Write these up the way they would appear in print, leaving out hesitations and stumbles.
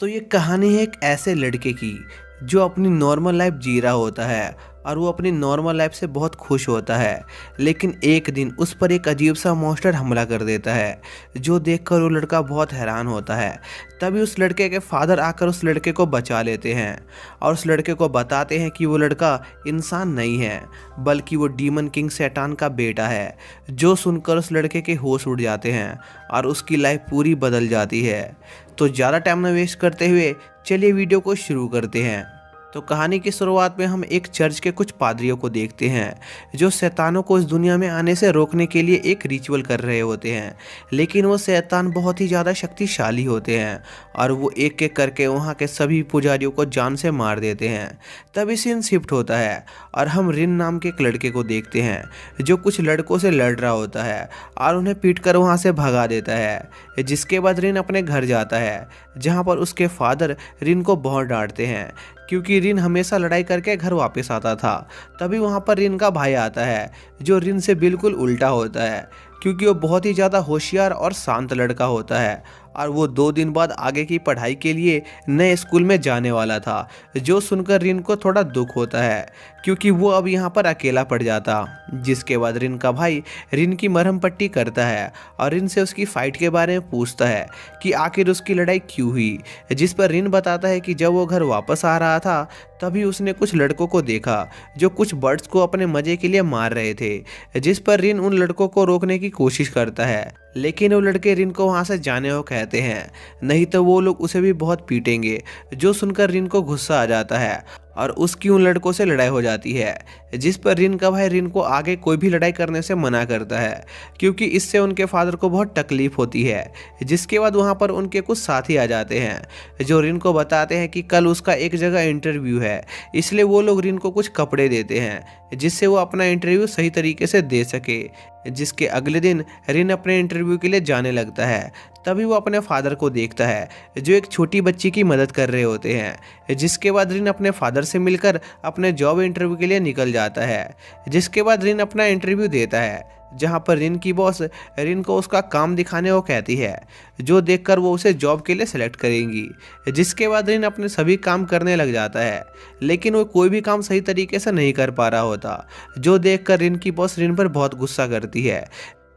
तो ये कहानी है एक ऐसे लड़के की जो अपनी नॉर्मल लाइफ जी रहा होता है और वो अपनी नॉर्मल लाइफ से बहुत खुश होता है। लेकिन एक दिन उस पर एक अजीब सा मॉन्स्टर हमला कर देता है जो देखकर वो लड़का बहुत हैरान होता है। तभी उस लड़के के फादर आकर उस लड़के को बचा लेते हैं और उस लड़के को बताते हैं कि वो लड़का इंसान नहीं है बल्कि वो डीमन किंग शैतान का बेटा है। जो सुनकर उस लड़के के होश उड़ जाते हैं और उसकी लाइफ पूरी बदल जाती है। तो ज़्यादा टाइम न वेस्ट करते हुए चलिए वीडियो को शुरू करते हैं। तो कहानी की शुरुआत में हम एक चर्च के कुछ पादरियों को देखते हैं जो शैतानों को इस दुनिया में आने से रोकने के लिए एक रिचुअल कर रहे होते हैं। लेकिन वो शैतान बहुत ही ज़्यादा शक्तिशाली होते हैं और वो एक एक करके वहाँ के सभी पुजारियों को जान से मार देते हैं। तभी सीन शिफ्ट होता है और हम रिन नाम के एक लड़के को देखते हैं जो कुछ लड़कों से लड़ रहा होता है और उन्हें पीट कर वहाँ से भगा देता है। जिसके बाद रिन अपने घर जाता है जहाँ पर उसके फादर रिन को बहुत डांटते हैं क्योंकि रिन हमेशा लड़ाई करके घर वापस आता था। तभी वहाँ पर रिन का भाई आता है जो रिन से बिल्कुल उल्टा होता है क्योंकि वो बहुत ही ज़्यादा होशियार और शांत लड़का होता है और वो 2 दिन बाद आगे की पढ़ाई के लिए नए स्कूल में जाने वाला था। जो सुनकर रिन को थोड़ा दुख होता है क्योंकि वो अब यहाँ पर अकेला पड़ जाता। जिसके बाद रिन का भाई रिन की मरहम पट्टी करता है और रिन से उसकी फ़ाइट के बारे में पूछता है कि आखिर उसकी लड़ाई क्यों हुई। जिस पर रिन बताता है कि जब वो घर वापस आ रहा था तभी उसने कुछ लड़कों को देखा जो कुछ बर्ड्स को अपने मज़े के लिए मार रहे थे। जिस पर रिन उन लड़कों को रोकने की कोशिश करता है लेकिन वो लड़के रिन को वहाँ से जाने को कहते हैं, नहीं तो वो लोग उसे भी बहुत पीटेंगे। जो सुनकर रिन को गुस्सा आ जाता है और उसकी उन लड़कों से लड़ाई हो जाती है। जिस पर रिन का भाई रिन को आगे कोई भी लड़ाई करने से मना करता है क्योंकि इससे उनके फादर को बहुत तकलीफ होती है। जिसके बाद वहाँ पर उनके कुछ साथी आ जाते हैं जो रिन को बताते हैं कि कल उसका एक जगह इंटरव्यू है, इसलिए वो लोग रिन को कुछ कपड़े देते हैं जिससे वो अपना इंटरव्यू सही तरीके से दे सके। जिसके अगले दिन रिन अपने इंटरव्यू के लिए जाने लगता है। तभी वो अपने फादर को देखता है जो एक छोटी बच्ची की मदद कर रहे होते हैं। जिसके बाद रिन अपने फादर से मिलकर अपने जॉब इंटरव्यू के लिए निकल जाता है। जिसके बाद रिन अपना इंटरव्यू देता है जहां पर रिन की बॉस रिन को उसका काम दिखाने को कहती है जो देखकर वो उसे जॉब के लिए सेलेक्ट करेंगी। जिसके बाद रिन अपने सभी काम करने लग जाता है लेकिन वो कोई भी काम सही तरीके से नहीं कर पा रहा होता। जो देखकर रिन की बॉस रिन पर बहुत गुस्सा करती है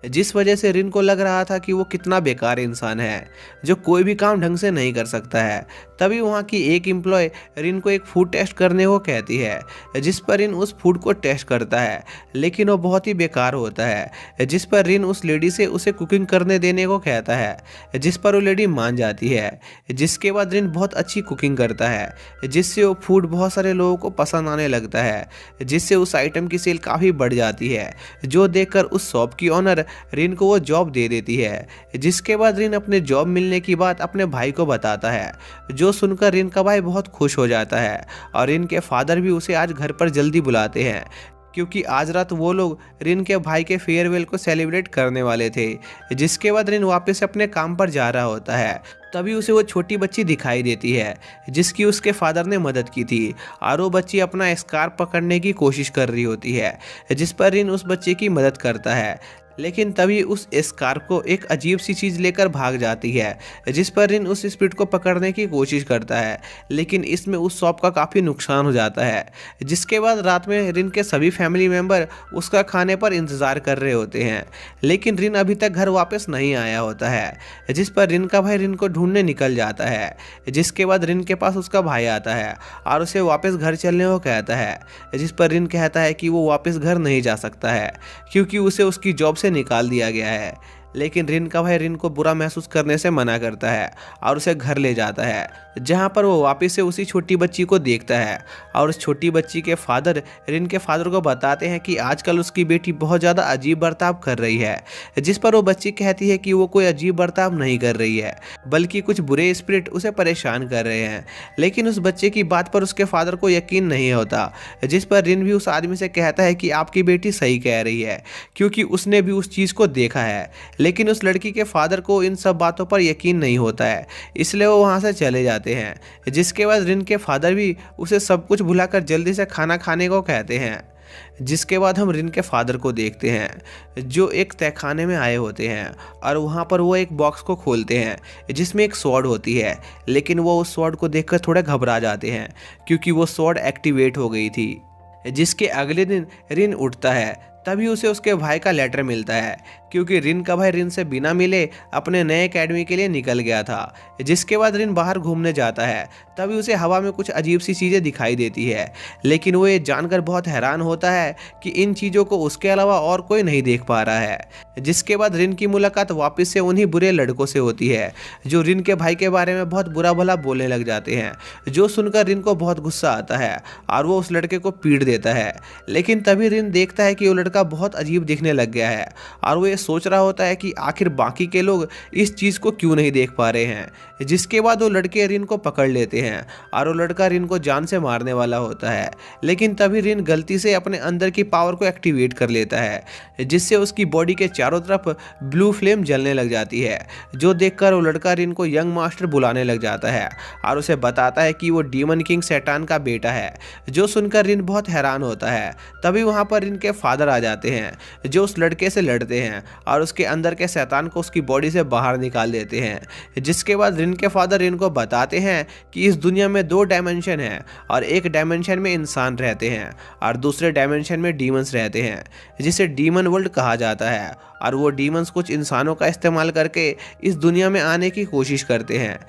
जिस वजह से रिन को लग रहा था कि वो कितना बेकार इंसान है जो कोई भी काम ढंग से नहीं कर सकता है। तभी वहाँ की एक एम्प्लॉय रिन को एक फूड टेस्ट करने को कहती है जिस पर रिन उस फूड को टेस्ट करता है लेकिन वो बहुत ही बेकार होता है। जिस पर रिन उस लेडी से उसे कुकिंग करने देने को कहता है जिस पर वो लेडी मान जाती है। जिसके बाद रिन बहुत अच्छी कुकिंग करता है जिससे वो फूड बहुत सारे लोगों को पसंद आने लगता है जिससे उस आइटम की सेल काफ़ी बढ़ जाती है। जो देखकर उस शॉप की ऑनर रिन को वो जॉब दे देती है। जिसके बाद रिन अपने जॉब मिलने की बात अपने भाई को बताता है। जो सुनकर रिन का भाई बहुत खुश हो जाता है और रिन के फादर भी उसे आज घर पर जल्दी बुलाते हैं क्योंकि आज रात वो लोग रिन के भाई के फेयरवेल को सेलिब्रेट करने वाले थे। जिसके बाद रिन वापस अपने काम पर जा रहा होता है। तभी उसे वो छोटी बच्ची दिखाई देती है जिसकी उसके फादर ने मदद की थी और वो बच्ची अपना स्कार्फ पकड़ने की कोशिश कर रही होती है। जिस पर रिन उस बच्चे की मदद करता है लेकिन तभी उस स्कार्फ को एक अजीब सी चीज़ लेकर भाग जाती है। जिस पर रिन उस स्पिरिट को पकड़ने की कोशिश करता है लेकिन इसमें उस शॉप का काफ़ी नुकसान हो जाता है। जिसके बाद रात में रिन के सभी फैमिली मेम्बर उसका खाने पर इंतज़ार कर रहे होते हैं लेकिन रिन अभी तक घर वापस नहीं आया होता है। जिस पर रिन का भाई रिन को ढूंढने निकल जाता है। जिसके बाद रिन के पास उसका भाई आता है और उसे वापस घर चलने को कहता है। जिस पर रिन कहता है कि वो वापस घर नहीं जा सकता है क्योंकि उसे उसकी जॉब से निकाल दिया गया है। लेकिन रिन का भाई रिन को बुरा महसूस करने से मना करता है और उसे घर ले जाता है जहां पर वो वापस से उसी छोटी बच्ची को देखता है और उस छोटी बच्ची के फादर रिन के फादर को बताते हैं कि आजकल उसकी बेटी बहुत ज़्यादा अजीब बर्ताव कर रही है। जिस पर वो बच्ची कहती है कि वो कोई अजीब बर्ताव नहीं कर रही है बल्कि कुछ बुरे स्पिरिट उसे परेशान कर रहे हैं। लेकिन उस बच्चे की बात पर उसके फादर को यकीन नहीं होता। जिस पर रिन भी उस आदमी से कहता है कि आपकी बेटी सही कह रही है क्योंकि उसने भी उस चीज़ को देखा है। लेकिन उस लड़की के फादर को इन सब बातों पर यकीन नहीं होता है इसलिए वो वहाँ से चले जाते हैं। जिसके बाद रिन के फादर भी उसे सब कुछ भुलाकर जल्दी से खाना खाने को कहते हैं। जिसके बाद हम रिन के फादर को देखते हैं जो एक तहखाने में आए होते हैं और वहाँ पर वो एक बॉक्स को खोलते हैं जिसमें एक स्वॉर्ड होती है, लेकिन वो उस स्वॉर्ड को देखकर थोड़ा घबरा जाते हैं क्योंकि वो स्वॉर्ड एक्टिवेट हो गई थी। जिसके अगले दिन रिन उठता है, तभी उसे उसके भाई का लेटर मिलता है क्योंकि रिन का भाई रिन से बिना मिले अपने नए एकेडमी के लिए निकल गया था। जिसके बाद रिन बाहर घूमने जाता है, तभी उसे हवा में कुछ अजीब सी चीज़ें दिखाई देती है, लेकिन वो ये जानकर बहुत हैरान होता है कि इन चीज़ों को उसके अलावा और कोई नहीं देख पा रहा है। जिसके बाद रिन की मुलाकात वापस से उन्हीं बुरे लड़कों से होती है जो रिन के भाई के बारे में बहुत बुरा भला बोलने लग जाते हैं, जो सुनकर रिन को बहुत गुस्सा आता है और वो उस लड़के को पीट देता है। लेकिन तभी रिन देखता है कि वो लड़का बहुत अजीब दिखने लग गया है और वो ये सोच रहा होता है कि आखिर बाकी के लोग इस चीज़ को क्यों नहीं देख पा रहे हैं। जिसके बाद वो लड़के रिन को पकड़ लेते हैं और वो लड़का रिन को जान से मारने वाला होता है, लेकिन तभी रिन गलती से अपने अंदर की पावर को एक्टिवेट कर लेता है जिससे उसकी बॉडी के चारों तरफ ब्लू फ्लेम जलने लग जाती है, जो देखकर वो लड़का रिन को यंग मास्टर बुलाने लग जाता है और उसे बताता है कि वो डीमन किंग शैतान का बेटा है। जो सुनकर रिन बहुत हैरान होता है। तभी वहाँ पर रिन के फादर आ जाते हैं जो उस लड़के से लड़ते हैं और उसके अंदर के शैतान को उसकी बॉडी से बाहर निकाल देते हैं। जिसके बाद रिन के फादर रिन को बताते हैं कि इस दुनिया में 2 डायमेंशन हैं और एक डायमेंशन में इंसान रहते हैं और दूसरे डायमेंशन में डीमंस रहते हैं जिसे डीमन वर्ल्ड कहा जाता है, और वो डीमंस कुछ इंसानों का इस्तेमाल करके इस दुनिया में आने की कोशिश करते हैं।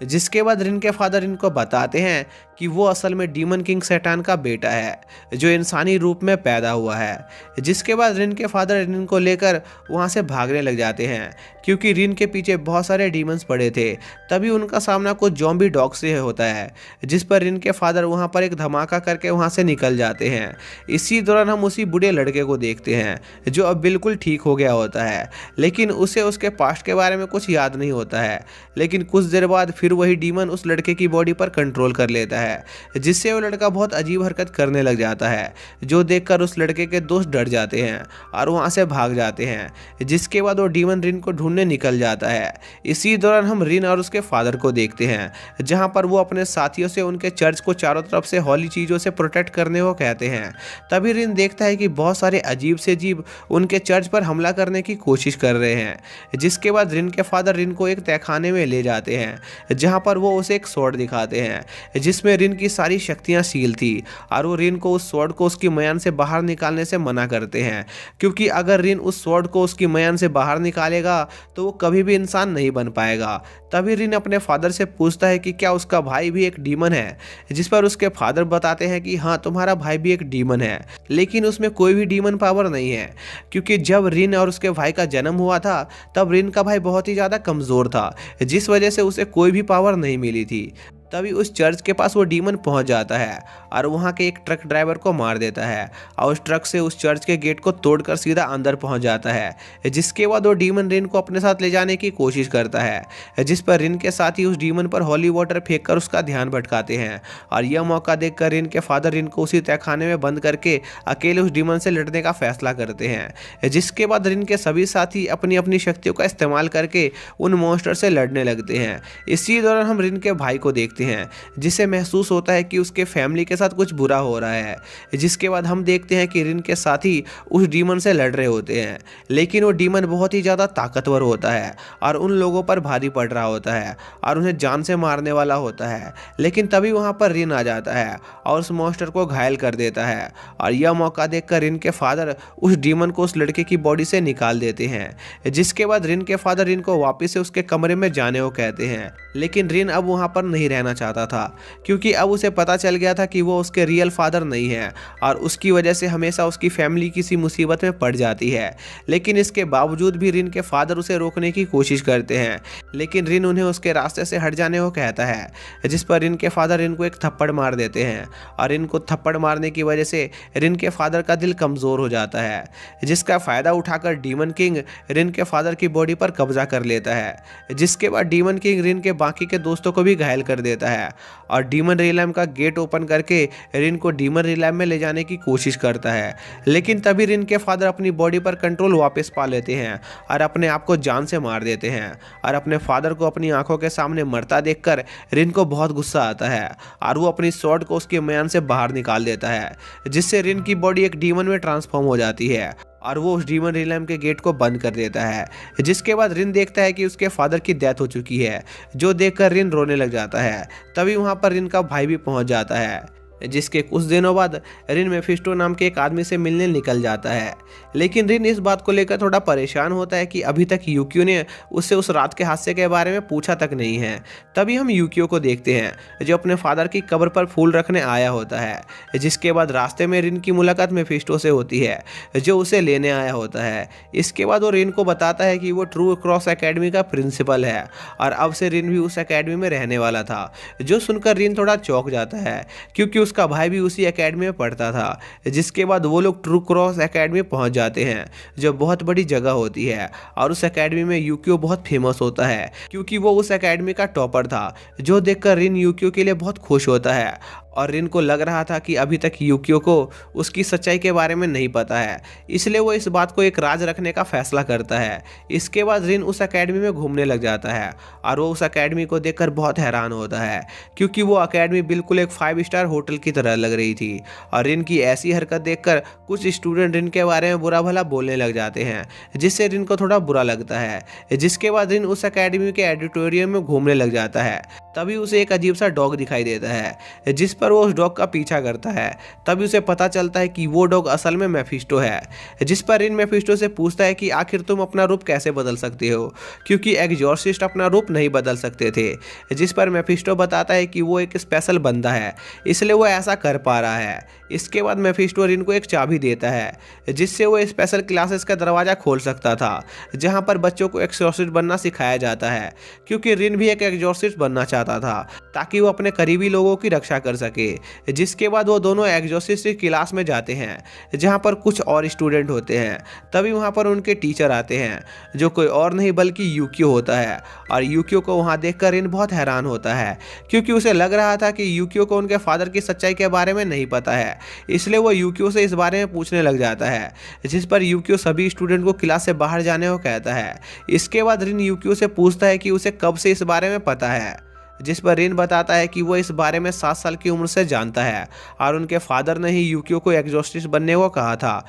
जिसके बाद रिन के फादर इनको बताते हैं कि वो असल में डीमन किंग शैतान का बेटा है जो इंसानी रूप में पैदा हुआ है। जिसके बाद रिन के फादर रिन को लेकर वहाँ से भागने लग जाते हैं क्योंकि रिन के पीछे बहुत सारे डीमंस पड़े थे। तभी उनका सामना कुछ ज़ॉम्बी डॉग से होता है, जिस पर रिन के फादर वहाँ पर एक धमाका करके वहाँ से निकल जाते हैं। इसी दौरान हम उसी बूढ़े लड़के को देखते हैं जो अब बिल्कुल ठीक हो गया होता है, लेकिन उसे उसके पास्ट के बारे में कुछ याद नहीं होता है। लेकिन कुछ देर बाद फिर वही डीमन उस लड़के की बॉडी पर कंट्रोल कर लेता है, जिससे वो लड़का बहुत अजीब हरकत करने लग जाता है, जो देखकर उस लड़के के दोस्त डर जाते हैं और वहाँ से भाग जाते हैं। जिसके बाद वो डीमन रिन को ढूंढने निकल जाता है। इसी दौरान हम रिन और उसके फादर को देखते हैं जहाँ पर वो अपने साथियों से उनके चर्च को चारों तरफ से हॉली चीज़ों से प्रोटेक्ट करने को कहते हैं। तभी रिन देखता है कि बहुत सारे अजीब से अजीब उनके चर्च पर हमला करने की कोशिश कर रहे हैं। जिसके बाद रिन के फादर रिन को एक तहखाने में ले जाते हैं जहाँ पर वो उसे एक स्वॉर्ड दिखाते हैं जिसमें रिन की सारी शक्तियाँ सील थी, और वो रिन को उस स्वॉर्ड को उसकी मयान से बाहर निकालने से मना करते हैं क्योंकि अगर रिन उस स्वॉर्ड को उसकी मयान से बाहर निकालेगा तो वो कभी भी इंसान नहीं बन पाएगा। तभी रिन अपने फादर से पूछता है कि क्या उसका भाई भी एक डीमन है, जिस पर उसके फादर बताते हैं कि हाँ, तुम्हारा भाई भी एक डीमन है, लेकिन उसमें कोई भी डीमन पावर नहीं है क्योंकि जब रिन और उसके भाई का जन्म हुआ था तब रिन का भाई बहुत ही ज़्यादा कमज़ोर था, जिस वजह से उसे कोई भी पावर नहीं मिली थी। तभी उस चर्च के पास वो डीमन पहुंच जाता है और वहां के एक ट्रक ड्राइवर को मार देता है और उस ट्रक से उस चर्च के गेट को तोड़कर सीधा अंदर पहुंच जाता है। जिसके बाद वो डीमन रिन को अपने साथ ले जाने की कोशिश करता है, जिस पर रिन के साथ ही उस डीमन पर हॉली वाटर फेंक कर उसका ध्यान भटकाते हैं, और यह मौका देखकर रिन के फादर रिन को उसी तहखाने में बंद करके अकेले उस डीमन से लड़ने का फैसला करते हैं। जिसके बाद रिन के सभी साथी अपनी अपनी शक्तियों का इस्तेमाल करके उन मॉन्स्टर से लड़ने लगते हैं। इसी दौरान हम रिन के भाई को देखते हैं जिसे महसूस होता है कि उसके फैमिली के साथ कुछ बुरा हो रहा है। जिसके बाद हम देखते हैं कि रिन के साथी उस डीमन से लड़ रहे होते हैं, लेकिन वो डीमन बहुत ही ज़्यादा ताकतवर होता है और उन लोगों पर भारी पड़ रहा होता है और उन्हें जान से मारने वाला होता है। लेकिन तभी वहाँ पर रिन आ जाता है और उस मॉन्स्टर को घायल कर देता है, और यह मौका देखकर रिन के फादर उस डीमन को उस लड़के की बॉडी से निकाल देते हैं। जिसके बाद रिन के फादर रिन को वापस से उसके कमरे में जाने को कहते हैं, लेकिन रिन अब वहाँ पर नहीं रहना चाहता था क्योंकि अब उसे पता चल गया था कि वो उसके रियल फादर नहीं है और उसकी वजह से हमेशा उसकी फैमिली किसी मुसीबत में पड़ जाती है। लेकिन इसके बावजूद भी रिन के फादर उसे रोकने की कोशिश करते हैं, लेकिन रिन उन्हें उसके रास्ते से हट जाने को कहता है, जिस पर रिन के फादर रिन को एक थप्पड़ मार देते हैं, और रिन को थप्पड़ मारने की वजह से रिन के फादर का दिल कमज़ोर हो जाता है, जिसका फ़ायदा उठाकर डीमन किंग रिन के फादर की बॉडी पर कब्जा कर लेता है। जिसके बाद डीमन किंग रिन के बाकी के दोस्तों को भी घायल कर देता देता है और डीमन रियलम का गेट ओपन करके रिन को डीमन रियलम में ले जाने की कोशिश करता है। लेकिन तभी रिन के फादर अपनी बॉडी पर कंट्रोल वापस पा लेते हैं और अपने आप को जान से मार देते हैं और अपने फादर को अपनी आंखों के सामने मरता देखकर रिन को बहुत गुस्सा आता है और वो अपनी स्वॉर्ड को उसके म्यान से बाहर निकाल देता है, जिससे रिन की बॉडी एक डीमन में ट्रांसफॉर्म हो जाती है और वो उस डीमन रियलम के गेट को बंद कर देता है। जिसके बाद रिन देखता है कि उसके फादर की डेथ हो चुकी है, जो देखकर रिन रोने लग जाता है। तभी वहाँ पर रिन का भाई भी पहुँच जाता है, जिसके कुछ दिनों बाद रिन मेफिस्टो नाम के एक आदमी से मिलने निकल जाता है। लेकिन रिन इस बात को लेकर थोड़ा परेशान होता है कि अभी तक यूकियो ने उससे उस रात के हादसे के बारे में पूछा तक नहीं है। तभी हम यूकियो को देखते हैं जो अपने फादर की कब्र पर फूल रखने आया होता है। जिसके बाद रास्ते में रिन की मुलाकात मेफिस्टो से होती है, जो उसे लेने आया होता है। इसके बाद वो रिन को बताता है कि वो ट्रू क्रॉस एकेडमी का प्रिंसिपल है और अब से रिन भी उस एकेडमी में रहने वाला था। जो सुनकर रिन थोड़ा चौंक जाता है, क्योंकि उसका भाई भी उसी एकेडमी में पढ़ता था। जिसके बाद वो लोग ट्रू क्रॉस एकेडमी पहुंच जाते हैं, जो बहुत बड़ी जगह होती है और उस एकेडमी में यूकियो बहुत फेमस होता है, क्योंकि वो उस एकेडमी का टॉपर था। जो देखकर रिन यूकियो के लिए बहुत खुश होता है और रिन को लग रहा था कि अभी तक यूकियो को उसकी सच्चाई के बारे में नहीं पता है, इसलिए वो इस बात को एक राज रखने का फैसला करता है। इसके बाद रिन उस एकेडमी में घूमने लग जाता है और वो उस एकेडमी को देखकर बहुत हैरान होता है, क्योंकि वो एकेडमी बिल्कुल एक 5 स्टार होटल की तरह लग रही थी। और रिन की ऐसी हरकत देखकर कुछ स्टूडेंट रिन के बारे में बुरा भला बोलने लग जाते हैं, जिससे रिन को थोड़ा बुरा लगता है। जिसके बाद रिन उस एकेडमी के एडिटोरियम में घूमने लग जाता है। तभी उसे एक अजीब सा डॉग दिखाई देता है, जिस पर वो उस डॉग का पीछा करता है। तभी उसे पता चलता है कि वो डॉग असल में मेफिस्टो है। जिस पर रिन मेफिस्टो से पूछता है कि आखिर तुम अपना रूप कैसे बदल सकते हो, क्योंकि एग्जॉर्सिस्ट अपना रूप नहीं बदल सकते थे। जिस पर मेफिस्टो बताता है कि वो एक स्पेशल बंदा है, इसलिए वो ऐसा कर पा रहा है। इसके बाद मेफिस्टो रिन को एक चाबी देता है, जिससे वो स्पेशल क्लासेस का दरवाज़ा खोल सकता था, जहाँ पर बच्चों को एक्सॉर्सिस्ट बनना सिखाया जाता है, क्योंकि रिन भी एक एक्सॉर्सिस्ट बनना चाहता था ताकि वो अपने करीबी लोगों की रक्षा कर सके। जिसके बाद वो दोनों एक्सॉर्सिस्ट की क्लास में जाते हैं, जहाँ पर कुछ और स्टूडेंट होते हैं। तभी वहाँ पर उनके टीचर आते हैं, जो कोई और नहीं बल्कि यूकियो होता है। और यूकियो को वहाँ देखकर रिन बहुत हैरान होता है, क्योंकि उसे लग रहा था कि यूकियो को उनके फादर की सच्चाई के बारे में नहीं पता है, इसलिए वो यूकियो से इस बारे में पूछने लग जाता है। जिस पर यूकियो सभी स्टूडेंट को क्लास से बाहर जाने को कहता है। इसके बाद रिन यूकियो से पूछता है कि उसे कब से इस बारे में पता है, जिस पर रिन बताता है कि वो इस बारे में 7 साल की उम्र से जानता है और उनके फादर ने ही यूकियो को एक्सॉर्सिस्ट बनने को कहा था।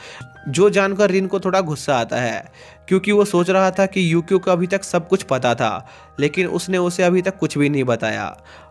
जो जानकर रिन को थोड़ा गुस्सा आता है, क्योंकि वो सोच रहा था कि यूकियो को अभी तक सब कुछ पता था, लेकिन उसने उसे अभी तक कुछ भी नहीं बताया।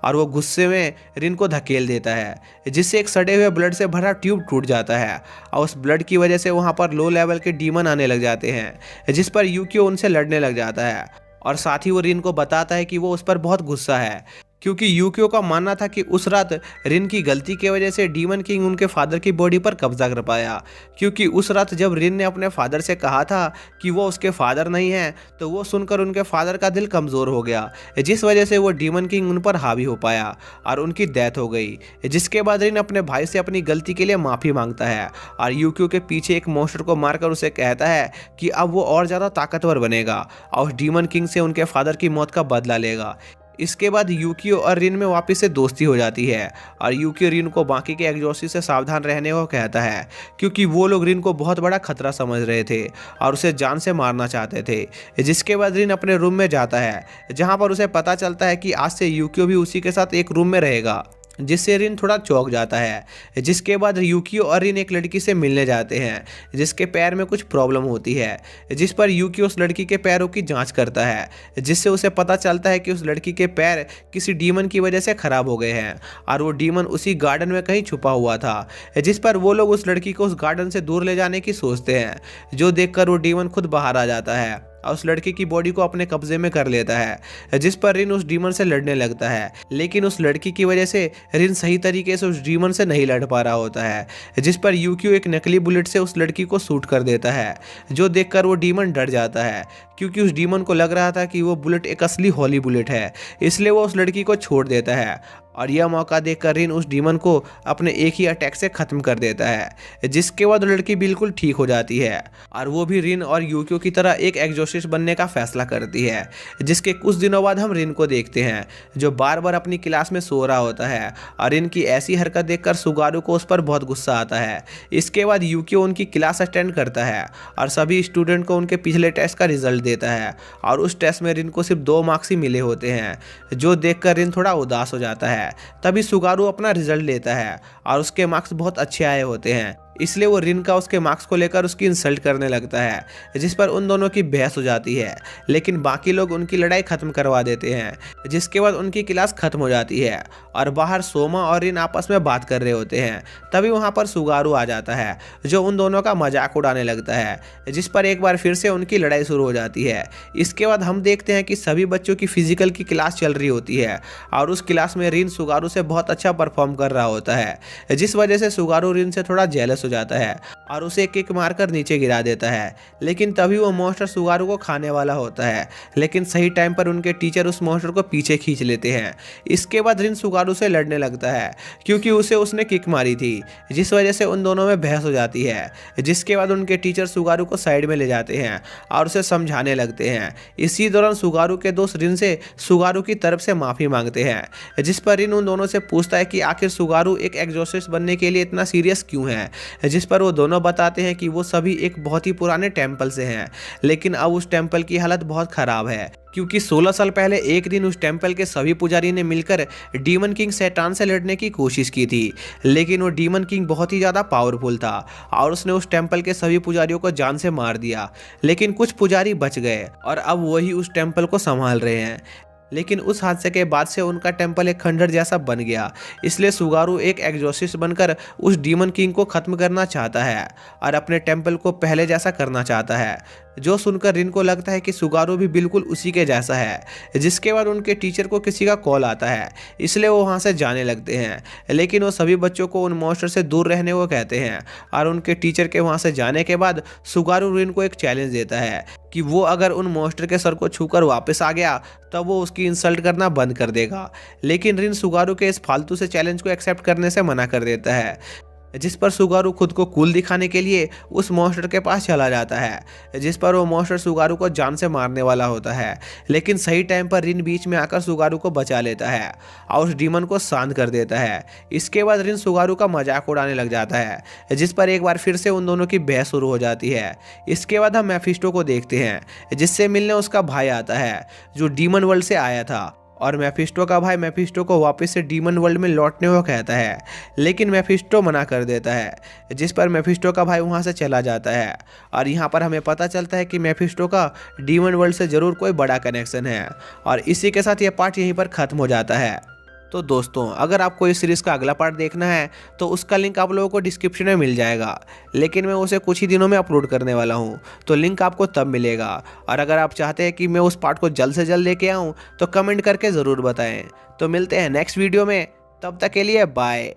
और वो गुस्से में रिन को धकेल देता है, जिससे एक सड़े हुए ब्लड से भरा ट्यूब टूट जाता है और उस ब्लड की वजह से वहाँ पर लो लेवल के डीमन आने लग जाते हैं। जिस पर यूकियो उनसे लड़ने लग जाता है और साथ ही वो रिन को बताता है कि वो उस पर बहुत गुस्सा है, क्योंकि यूकियो का मानना था कि उस रात रिन की गलती की वजह से डीमन किंग उनके फादर की बॉडी पर कब्जा कर पाया। क्योंकि उस रात जब रिन ने अपने फादर से कहा था कि वो उसके फादर नहीं हैं, तो वो सुनकर उनके फादर का दिल कमज़ोर हो गया, जिस वजह से वो डीमन किंग उन पर हावी हो पाया और उनकी डेथ हो गई। जिसके बाद रिन अपने भाई से अपनी गलती के लिए माफ़ी मांगता है और यूकियो के पीछे एक मॉन्स्टर को मारकर उसे कहता है कि अब वो और ज़्यादा ताकतवर बनेगा और उस डीमन किंग से उनके फादर की मौत का बदला लेगा। इसके बाद यूकियो और रिन में वापस से दोस्ती हो जाती है और यूकियो रिन को बाकी के एक्सॉर्सिस्ट से सावधान रहने को कहता है, क्योंकि वो लोग रिन को बहुत बड़ा खतरा समझ रहे थे और उसे जान से मारना चाहते थे। जिसके बाद रिन अपने रूम में जाता है, जहां पर उसे पता चलता है कि आज से यूकियो भी उसी के साथ एक रूम में रहेगा, जिससे रिन थोड़ा चौंक जाता है। जिसके बाद यूकियो और रिन एक लड़की से मिलने जाते हैं, जिसके पैर में कुछ प्रॉब्लम होती है। जिस पर यूकियो उस लड़की के पैरों की जांच करता है, जिससे उसे पता चलता है कि उस लड़की के पैर किसी डीमन की वजह से खराब हो गए हैं और वो डीमन उसी गार्डन में कहीं छुपा हुआ था। जिस पर वो लोग उस लड़की को उस गार्डन से दूर ले जाने की सोचते हैं, जो देखकर वो डीमन खुद बाहर आ जाता है और उस लड़की की बॉडी को अपने कब्जे में कर लेता है। जिस पर रिन उस डीमन से लड़ने लगता है, लेकिन उस लड़की की वजह से रिन सही तरीके से उस डीमन से नहीं लड़ पा रहा होता है। जिस पर यूकियो एक नकली बुलेट से उस लड़की को शूट कर देता है, जो देखकर वो डीमन डर जाता है, क्योंकि उस डीमन को लग रहा था कि वो बुलेट एक असली होली बुलेट है, इसलिए वो उस लड़की को छोड़ देता है। और यह मौका देखकर रिन उस डीमन को अपने एक ही अटैक से ख़त्म कर देता है, जिसके बाद लड़की बिल्कुल ठीक हो जाती है और वो भी रिन और यूकियो की तरह एक एग्जॉर्सिस्ट बनने का फैसला करती है। जिसके कुछ दिनों बाद हम रिन को देखते हैं जो बार बार अपनी क्लास में सो रहा होता है और रिन की ऐसी हरकत देखकर सुगारू को उस पर बहुत गुस्सा आता है। इसके बाद यूकियो उनकी क्लास अटेंड करता है और सभी स्टूडेंट को उनके पिछले टेस्ट का रिजल्ट देता है और उस टेस्ट में रिन को सिर्फ 2 मार्क्स ही मिले होते हैं, जो देखकर रिन थोड़ा उदास हो जाता है। तभी सुगारू अपना रिजल्ट लेता है और उसके मार्क्स बहुत अच्छे आए होते हैं, इसलिए वो रिन का उसके मार्क्स को लेकर उसकी इंसल्ट करने लगता है, जिस पर उन दोनों की बहस हो जाती है। लेकिन बाकी लोग उनकी लड़ाई खत्म करवा देते हैं, जिसके बाद उनकी क्लास खत्म हो जाती है और बाहर सोमा और रिन आपस में बात कर रहे होते हैं। तभी वहाँ पर सुगारू आ जाता है जो उन दोनों का मजाक उड़ाने लगता है, जिस पर एक बार फिर से उनकी लड़ाई शुरू हो जाती है। इसके बाद हम देखते हैं कि सभी बच्चों की फिजिकल की क्लास चल रही होती है और उस क्लास में रिन सुगारू से बहुत अच्छा परफॉर्म कर रहा होता है, जिस वजह से सुगारू रिन से थोड़ा जेलस जाता है और उसे किक मारकर नीचे गिरा देता है। लेकिन तभी वो मॉन्स्टर सुगारू को खाने वाला होता है, लेकिन सही टाइम पर उनके टीचर उस मॉन्स्टर को पीछे खींच लेते हैं। इसके बाद रिन सुगारू से लड़ने लगता है क्योंकि उसने किक मारी थी, जिस वजह से उन दोनों में बहस हो जाती है। जिसके बाद उनके टीचर सुगारू को साइड में ले जाते हैं और उसे समझाने लगते हैं। इसी दौरान सुगारू के दोस्त रिन से सुगारू की तरफ से माफी मांगते हैं, जिस पर रिन उन दोनों से पूछता है कि आखिर सुगारू एक एग्जॉर्सिस्ट बनने के लिए इतना सीरियस क्यों है, जिस पर वो दोनों बताते हैं कि वो सभी एक बहुत ही पुराने टेम्पल से हैं, लेकिन अब उस टेम्पल की हालत बहुत खराब है क्योंकि 16 साल पहले एक दिन उस टेम्पल के सभी पुजारी ने मिलकर डीमन किंग शैतान से लड़ने की कोशिश की थी। लेकिन वो डीमन किंग बहुत ही ज़्यादा पावरफुल था और उसने उस टेम्पल के सभी पुजारियों को जान से मार दिया। लेकिन कुछ पुजारी बच गए और अब वही उस टेम्पल को संभाल रहे हैं। लेकिन उस हादसे के बाद से उनका टेम्पल एक खंडर जैसा बन गया, इसलिए सुगारू एक एग्जॉर्सिस्ट बनकर उस डीमन किंग को ख़त्म करना चाहता है और अपने टेम्पल को पहले जैसा करना चाहता है। जो सुनकर रिन को लगता है कि सुगारू भी बिल्कुल उसी के जैसा है। जिसके बाद उनके टीचर को किसी का कॉल आता है, इसलिए वो वहाँ से जाने लगते हैं। लेकिन वो सभी बच्चों को उन मॉन्स्टर से दूर रहने को कहते हैं और उनके टीचर के वहाँ से जाने के बाद सुगारू रिन को एक चैलेंज देता है कि वो अगर उन मॉन्स्टर के सर को छूकर वापस आ गया तब वो उसकी इंसल्ट करना बंद कर देगा। लेकिन रिन सुगारू के इस फालतू से चैलेंज को एक्सेप्ट करने से मना कर देता है, जिस पर सुगारू खुद को कूल दिखाने के लिए उस मॉन्स्टर के पास चला जाता है, जिस पर वो मॉन्स्टर सुगारू को जान से मारने वाला होता है। लेकिन सही टाइम पर रिन बीच में आकर सुगारू को बचा लेता है और उस डीमन को शांत कर देता है। इसके बाद रिन सुगारू का मजाक उड़ाने लग जाता है, जिस पर एक बार फिर से उन दोनों की बहस शुरू हो जाती है। इसके बाद हम मेफिस्टो को देखते हैं, जिससे मिलने उसका भाई आता है जो डीमन वर्ल्ड से आया था और मेफिस्टो का भाई मेफिस्टो को वापस से डीमन वर्ल्ड में लौटने को कहता है। लेकिन मेफिस्टो मना कर देता है, जिस पर मेफिस्टो का भाई वहां से चला जाता है और यहाँ पर हमें पता चलता है कि मेफिस्टो का डीमन वर्ल्ड से ज़रूर कोई बड़ा कनेक्शन है। और इसी के साथ ये पार्ट यहीं पर ख़त्म हो जाता है। तो दोस्तों, अगर आपको इस सीरीज़ का अगला पार्ट देखना है तो उसका लिंक आप लोगों को डिस्क्रिप्शन में मिल जाएगा, लेकिन मैं उसे कुछ ही दिनों में अपलोड करने वाला हूं, तो लिंक आपको तब मिलेगा। और अगर आप चाहते हैं कि मैं उस पार्ट को जल्द से जल्द लेके आऊं तो कमेंट करके ज़रूर बताएं। तो मिलते हैं नेक्स्ट वीडियो में, तब तक के लिए बाय।